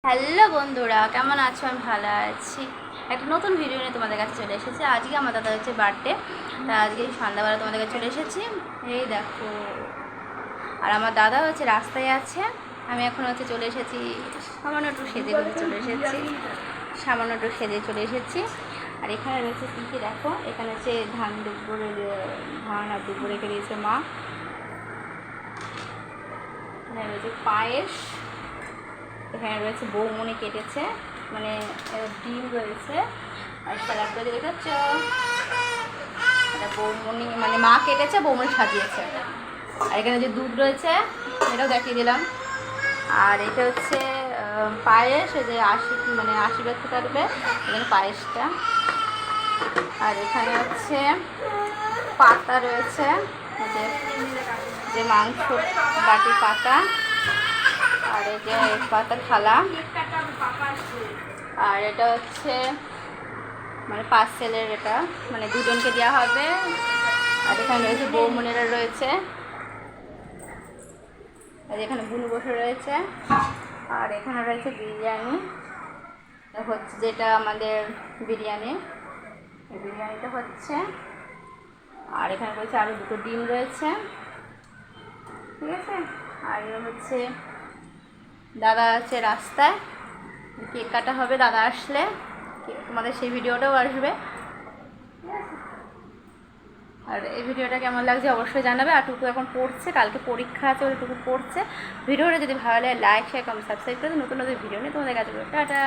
Hello বন্ধুরা, কেমন আছো? আমি ভালো আছি। একটা নতুন ভিডিও নিয়ে তোমাদের কাছে চলে এসেছি। আজকে আমার দাদা হচ্ছে বার্থডে, তা আজকে সন্ধ্যাবেলা তোমাদের কাছে চলে এসেছি। এই দেখো, আর আমার দাদা হচ্ছে রাস্তায় আছে। আমি এখন হচ্ছে চলে এসেছি, সামান্য একটু সেজে গুজে চলে এসেছি, আর এখানে রয়েছে কী কী দেখো, এখানে হচ্ছে ধান আর ডুবো রেখে দিয়েছে মা। এখানে রয়েছে পায়েস, এখানে রয়েছে বৌমনি কেটেছে, মানে ডিম রয়েছে, আর স্যালাড করে দেখাচ্ছ। এটা বৌমনি মানে মা কেটেছে, বৌমনি সাজিয়েছে। আর এখানে যে দুধ রয়েছে এটাও দেখিয়ে দিলাম। আর এটা হচ্ছে পায়েস, এই যে আশীর্বাদ থেকে আসবে এখানে পায়েসটা। আর এখানে হচ্ছে পাতা রয়েছে, যে মাংস বাটি পাতা, আর এই যে পাতার থালা। আর এটা হচ্ছে মানে পার্সেলের, এটা মানে দুজনকে দেওয়া হবে। আর এখানে রয়েছে বৌমনিরা রয়েছে, আর এখানে বুনু বসে রয়েছে। আর এখানে রয়েছে বিরিয়ানি, হচ্ছে যেটা আমাদের বিরিয়ানিটা হচ্ছে। আর এখানে রয়েছে আরও দুটো ডিম রয়েছে, ঠিক আছে। আর হচ্ছে দাদা আছে রাস্তায়, কেক কাটা হবে, দাদা আসলে তোমাদের সেই ভিডিওটাও আসবে, ঠিক আছে। আর এই ভিডিওটা কেমন লাগছে অবশ্যই জানাবে। আর টুকু এখন পড়ছে, কালকে পরীক্ষা আছে, ওই টুকু পড়ছে। ভিডিওটা যদি ভালো লাগে লাইক শেয়ার কমেন্ট সাবস্ক্রাইব করে নতুন নতুন ভিডিও নিয়ে তোমাদের কাছে টাটা।